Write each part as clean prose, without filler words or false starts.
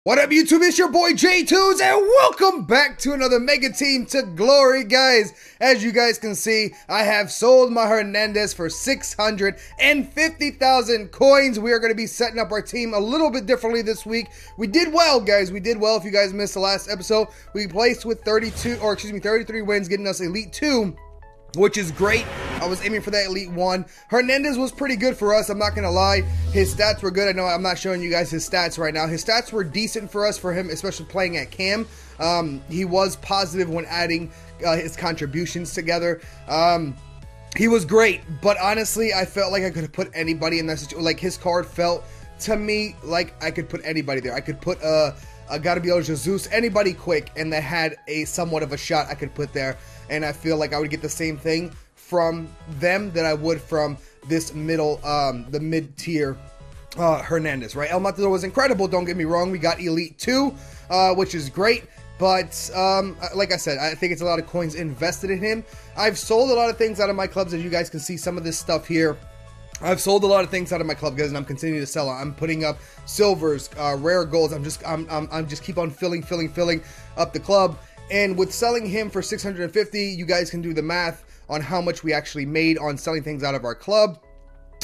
What up, YouTube? It's your boy Jtunes, and welcome back to another Mega Team to Glory, guys. As you guys can see, I have sold my Hernandez for 650,000 coins. We are going to be setting up our team a little bit differently this week. We did well, guys. We did well. If you guys missed the last episode, we placed with 33 wins, getting us Elite 2. Which is great. I was aiming for that Elite 1. Hernandez was pretty good for us, I'm not going to lie. His stats were good. I know I'm not showing you guys his stats right now. His stats were decent for us, for him, especially playing at Cam. He was positive when adding his contributions together. He was great, but honestly, I felt like I could have put anybody in that situation. Like, his card felt to me like I could put anybody there. I could put Gabriel Jesus, anybody quick, and that had a somewhat of a shot I could put there. And I feel like I would get the same thing from them that I would from this middle, the mid-tier Hernandez, right? El Matador was incredible, don't get me wrong. We got Elite 2, which is great. But, like I said, I think it's a lot of coins invested in him. I've sold a lot of things out of my clubs, as you guys can see some of this stuff here. I've sold a lot of things out of my club, guys, and I'm continuing to sell. I'm putting up silvers, rare golds. I'm just keep on filling up the club. And with selling him for 650, you guys can do the math on how much we actually made on selling things out of our club.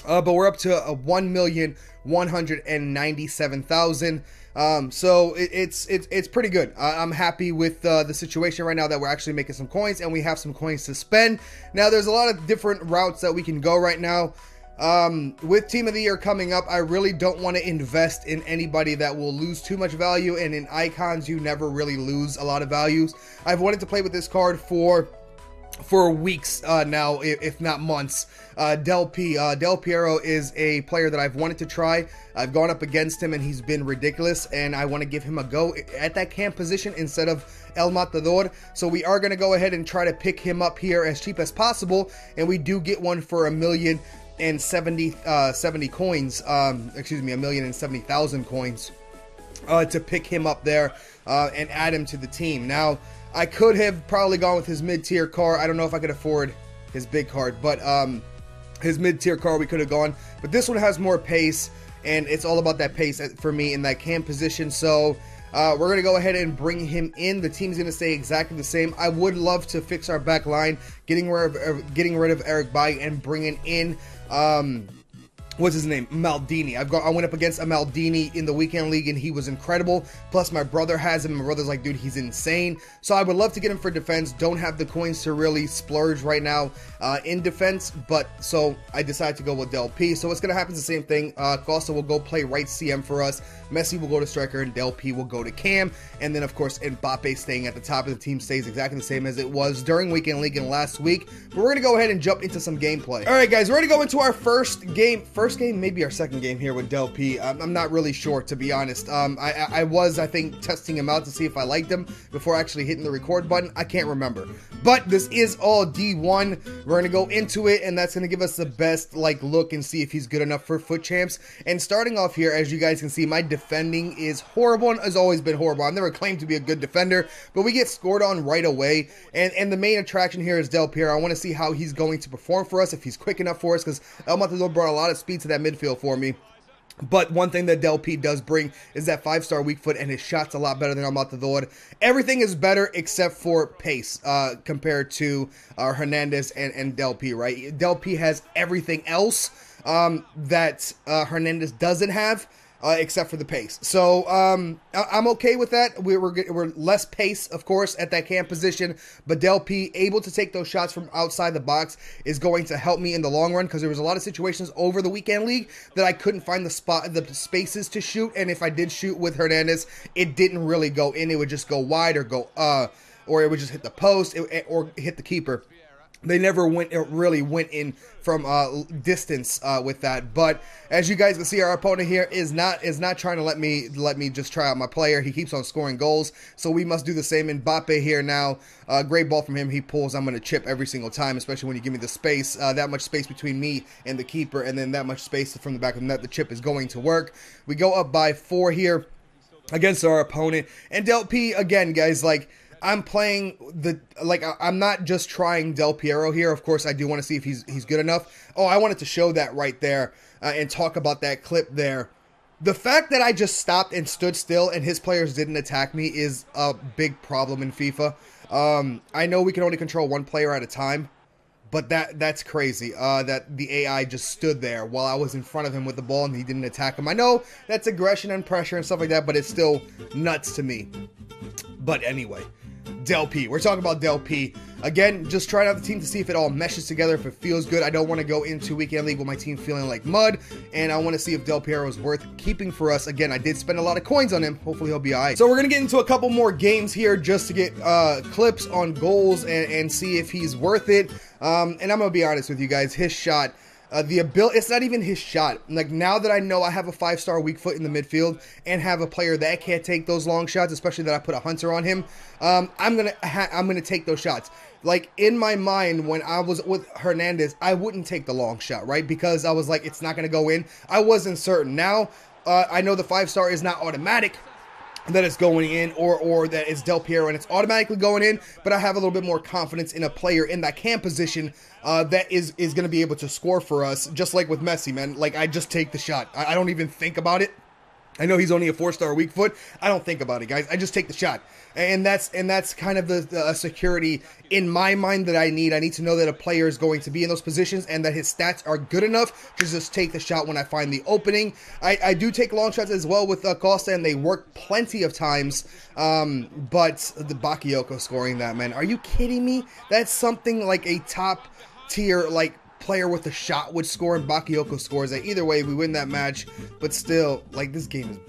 But we're up to 1,197,000. So it's pretty good. I'm happy with the situation right now that we're actually making some coins and we have some coins to spend. Now, there's a lot of different routes that we can go right now. With Team of the Year coming up, I really don't want to invest in anybody that will lose too much value, and in icons you never really lose a lot of values. I've wanted to play with this card for weeks now, if not months. Del Piero is a player that I've wanted to try. I've gone up against him and he's been ridiculous, and I want to give him a go at that cam position instead of El Matador. So we are going to go ahead and try to pick him up here as cheap as possible, and we do get one for 1,070,000 coins, excuse me, 1,070,000 coins to pick him up there and add him to the team. Now, I could have probably gone with his mid-tier card. I don't know if I could afford his big card, but his mid-tier card we could have gone. But this one has more pace, and it's all about that pace for me in that cam position. So we're going to go ahead and bring him in. The team's going to stay exactly the same. I would love to fix our back line, getting rid of Eric Bay and bringing in what's his name? Maldini. I went up against a Maldini in the weekend league and he was incredible. Plus my brother has him. My brother's like, dude, he's insane. So I would love to get him for defense. Don't have the coins to really splurge right now in defense, but so I decided to go with Del P. So what's going to happen is the same thing. Costa will go play right CM for us. Messi will go to striker and Del P will go to cam. And then of course Mbappe staying at the top of the team stays exactly the same as it was during weekend league and last week. But we're going to go ahead and jump into some gameplay. All right, guys, we're going to go into our first game, maybe our second game here with Del P. I'm not really sure, to be honest. I was, I think, testing him out to see if I liked him before actually hitting the record button. I can't remember. But this is all D1. We're going to go into it, and that's going to give us the best look and see if he's good enough for foot champs. And starting off here, as you guys can see, my defending is horrible and has always been horrible. I've never claimed to be a good defender, but we get scored on right away. And the main attraction here is Del Piero. I want to see how he's going to perform for us, if he's quick enough for us, because El Matador brought a lot of speed to that midfield for me. But one thing that Del P does bring is that 5-star weak foot, and his shot's a lot better than El Matador. Everything is better except for pace compared to Hernandez and Del P, right? Del P has everything else that Hernandez doesn't have. Except for the pace. So I'm okay with that. We're less pace, of course, at that cam position, but Del P able to take those shots from outside the box is going to help me in the long run, because there was a lot of situations over the weekend league that I couldn't find the spaces to shoot, and if I did shoot with Hernandez, it didn't really go in. It would just go wide or go or it would just hit the post or hit the keeper. They never really went in from distance with that. But as you guys can see, our opponent here is not trying to let me just try out my player. He keeps on scoring goals, so we must do the same. Mbappe here now, great ball from him. He pulls. I'm going to chip every single time, especially when you give me the space, that much space between me and the keeper, and then that much space from the back of the net. The chip is going to work. We go up by 4 here against our opponent, and Del P again, guys, I'm playing I'm not just trying Del Piero here. Of course, I do want to see if he's good enough. Oh, I wanted to show that right there and talk about that clip there The fact that I just stopped and stood still and his players didn't attack me is a big problem in FIFA. I know we can only control one player at a time, but that's crazy. That the AI just stood there while I was in front of him with the ball and he didn't attack him. I know that's aggression and pressure and stuff like that, but it's still nuts to me. But anyway, Del P. We're talking about Del P. Again, just trying out the team to see if it all meshes together, if it feels good. I don't want to go into Weekend League with my team feeling like mud, and I want to see if Del Piero is worth keeping for us. Again, I did spend a lot of coins on him. Hopefully he'll be alright. So we're going to get into a couple more games here just to get clips on goals and see if he's worth it. And I'm going to be honest with you guys, his shot... it's not even his shot. Like, now that I know I have a 5-star weak foot in the midfield and have a player that can't take those long shots, especially that I put a hunter on him, I'm gonna take those shots. Like, in my mind, when I was with Hernandez, I wouldn't take the long shot, right? Because I was like, it's not gonna go in. I wasn't certain. Now, I know the 5-star is not automatic that it's going in, or that it's Del Piero and it's automatically going in, but I have a little bit more confidence in a player in that cam position that is going to be able to score for us, just like with Messi, man. Like, I just take the shot. I don't even think about it. I know he's only a 4-star weak foot. I don't think about it, guys. I just take the shot. And that's kind of the security in my mind that I need. I need to know that a player is going to be in those positions and that his stats are good enough to just take the shot when I find the opening. I do take long shots as well with Costa, and they work plenty of times. But the Bakayoko scoring that, man. Are you kidding me? That's something like a top tier, like, player with a shot would score, and Bakayoko scores that. Either way, we win that match, but still, like, this game is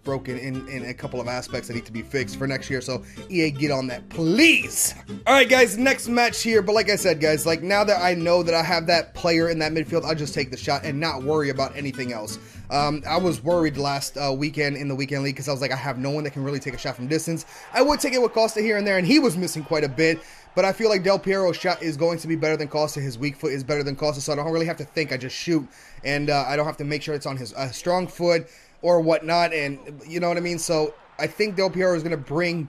broken in a couple of aspects that need to be fixed for next year, so EA, get on that, please. Alright, guys, next match here, but like I said, guys, like, now that I know that I have that player in that midfield, I'll just take the shot and not worry about anything else. I was worried last weekend in the Weekend League because I was like, I have no one that can really take a shot from distance. I would take it with Costa here and there, and he was missing quite a bit. But I feel like Del Piero's shot is going to be better than Costa. His weak foot is better than Costa, so I don't really have to think. I just shoot, and I don't have to make sure it's on his strong foot or whatnot, and you know what I mean? So I think Del Piero is going to bring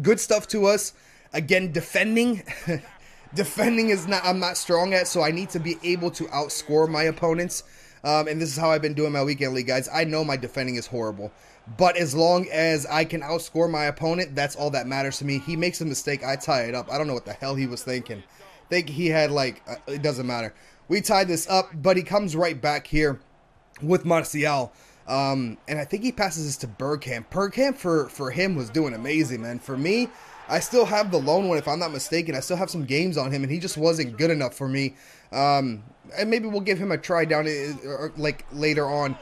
good stuff to us. Again, defending. Defending is not, I'm not strong at, so I need to be able to outscore my opponents. And this is how I've been doing my Weekend League, guys. I know my defending is horrible, but as long as I can outscore my opponent, that's all that matters to me. He makes a mistake, I tie it up. I don't know what the hell he was thinking. Think he had, like, it doesn't matter. We tied this up, but he comes right back here with Martial. And I think he passes this to Bergkamp. Bergkamp, for him, was doing amazing, man. For me, I still have the lone one, if I'm not mistaken. I still have some games on him, and he just wasn't good enough for me. And maybe we'll give him a try down, like, later on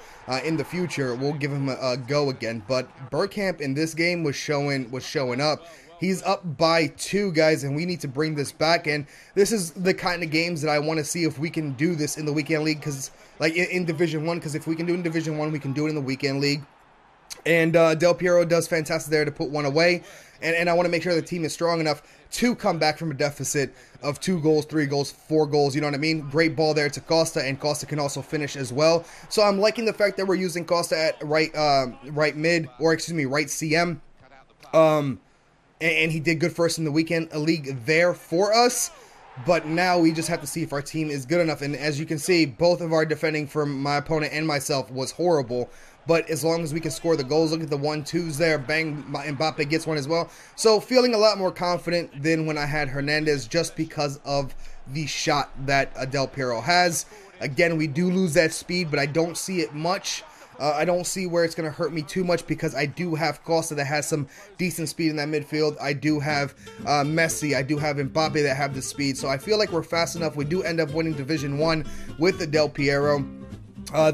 in the future. We'll give him a go again. But Bergkamp in this game was showing up. He's up by 2, guys, and we need to bring this back. And this is the kind of games that I want to see if we can do this in the Weekend League, because, like, in Division 1, because if we can do it in Division 1, we can do it in the Weekend League. And Del Piero does fantastic there to put one away. And I want to make sure the team is strong enough to come back from a deficit of 2 goals, 3 goals, 4 goals. You know what I mean? Great ball there to Costa, and Costa can also finish as well. So I'm liking the fact that we're using Costa at right mid, or excuse me, right CM. And he did good for us in the Weekend League there for us. But now we just have to see if our team is good enough. And as you can see, both of our defending from my opponent and myself was horrible. But as long as we can score the goals, look at the 1-2s there. Bang, Mbappe gets one as well. So feeling a lot more confident than when I had Hernandez, just because of the shot that Del Piero has. Again, we do lose that speed, but I don't see it much. I don't see where it's going to hurt me too much, because I do have Costa that has some decent speed in that midfield. I do have Messi. I do have Mbappe that have the speed. So I feel like we're fast enough. We do end up winning Division 1 with the Del Piero.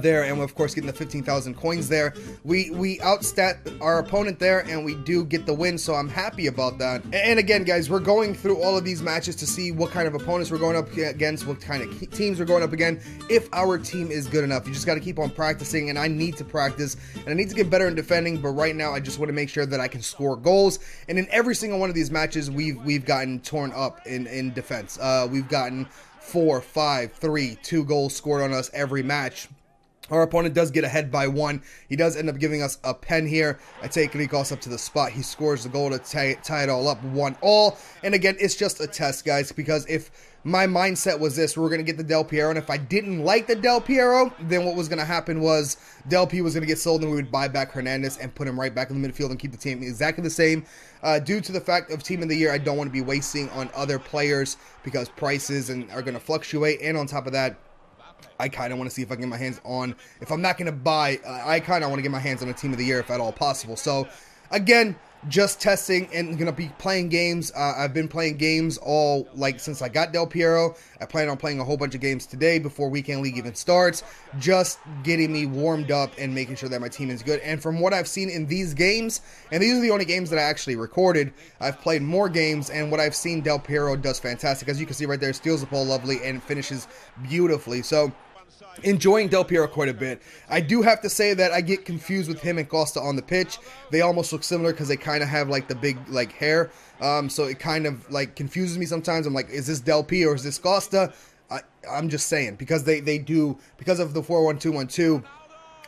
There, and of course getting the 15,000 coins there. We outstat our opponent there, and we do get the win, so I'm happy about that. And again, guys, we're going through all of these matches to see what kind of opponents we're going up against, what kind of teams we're going up against, if our team is good enough. You just got to keep on practicing, and I need to practice, and I need to get better in defending, but right now I just want to make sure that I can score goals. And in every single one of these matches, we've gotten torn up in defense. We've gotten 4, 5, 3, 2 goals scored on us every match. Our opponent does get ahead by 1. He does end up giving us a pen here. I take Rikos up to the spot. He scores the goal to tie it all up 1-1. And again, it's just a test, guys, because if my mindset was this, we're going to get the Del Piero, and if I didn't like the Del Piero, then what was going to happen was Del P was going to get sold, and we would buy back Hernandez and put him right back in the midfield and keep the team exactly the same. Due to the fact of Team of the Year, I don't want to be wasting on other players because prices are going to fluctuate, and on top of that, I kind of want to see if I can get my hands on, if I'm not going to buy, I kind of want to get my hands on a Team of the Year if at all possible. So, again, just testing and going to be playing games. I've been playing games all, since I got Del Piero. I plan on playing a whole bunch of games today before Weekend League even starts. Just getting me warmed up and making sure that my team is good. And from what I've seen in these games, and these are the only games that I actually recorded, I've played more games, and what I've seen, Del Piero does fantastic. As you can see right there, steals the ball lovely and finishes beautifully. So, enjoying Del Piero quite a bit. I do have to say that I get confused with him and Costa on the pitch. They almost look similar because they kind of have the big hair. So it kind of confuses me sometimes. I'm like, is this Del P or is this Costa? I'm just saying, because they do, because of the 4-1-2-1-2,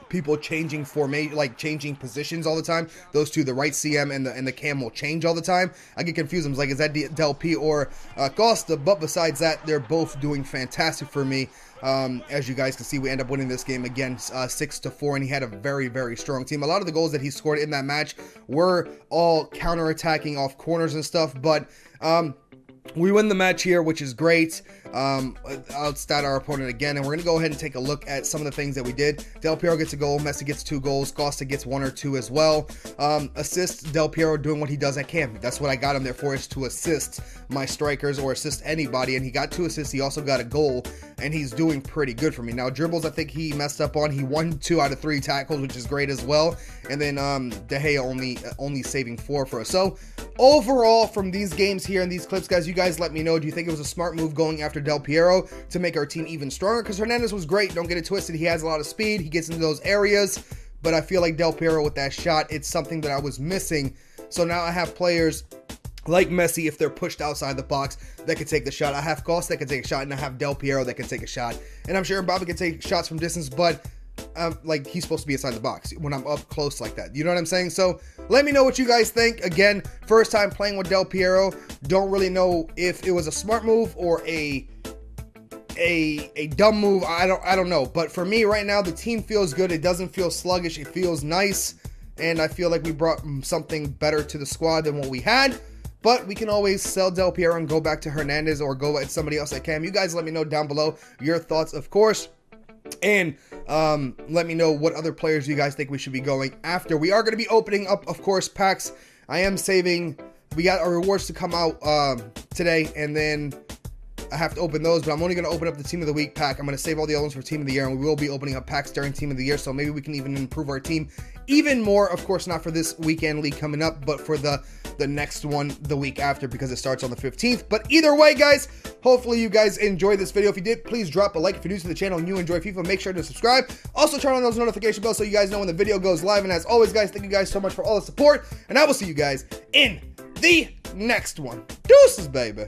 people changing formation, changing positions all the time. Those two, the right CM and the cam, will change all the time. I get confused. I'm like, is that Del P or Costa? But besides that, they're both doing fantastic for me. As you guys can see, we end up winning this game again 6-4, and he had a very, very strong team. A lot of the goals that he scored in that match were all counterattacking off corners and stuff, but we win the match here, which is great. Outstat our opponent again, and we're going to go ahead and take a look at some of the things that we did. Del Piero gets a goal, Messi gets 2 goals, Costa gets 1 or 2 as well. Assists, Del Piero doing what he does at camp. That's what I got him there for, is to assist my strikers or assist anybody, and he got 2 assists. He also got a goal, and he's doing pretty good for me. Now, dribbles, I think he messed up on. He won 2 out of 3 tackles, which is great as well, and then De Gea only saving 4 for us. So, overall, from these games here and these clips, guys, you guys let me know. Do you think it was a smart move going after Del Piero to make our team even stronger? Because Hernandez was great. Don't get it twisted. He has a lot of speed. He gets into those areas. But I feel like Del Piero with that shot, it's something that I was missing. So now I have players like Messi, if they're pushed outside the box, that can take the shot. I have Costa that can take a shot, and I have Del Piero that can take a shot. And I'm sure Bobby can take shots from distance, but he's supposed to be inside the box when I'm up close like that. You know what I'm saying? So let me know what you guys think. Again, first time playing with Del Piero. Don't really know if it was a smart move or a dumb move. I don't know. But for me right now, the team feels good. It doesn't feel sluggish. It feels nice. And I feel like we brought something better to the squad than what we had. But we can always sell Del Piero and go back to Hernandez or go at somebody else that can. You guys let me know down below your thoughts, of course. And let me know what other players you guys think we should be going after. We are going to be opening up, of course, packs. I am saving. We got our rewards to come out today, and then I have to open those, but I'm only going to open up the Team of the Week pack. I'm going to save all the other ones for Team of the Year, and we will be opening up packs during Team of the Year, so maybe we can even improve our team even more. Of course, not for this weekend league coming up, but for the next one the week after, because it starts on the 15th. But either way, guys, hopefully you guys enjoyed this video. If you did, please drop a like. If you're new to the channel and you enjoy FIFA, make sure to subscribe. Also, turn on those notification bells so you guys know when the video goes live. And as always, guys, thank you guys so much for all the support, and I will see you guys in the next one. Deuces, baby.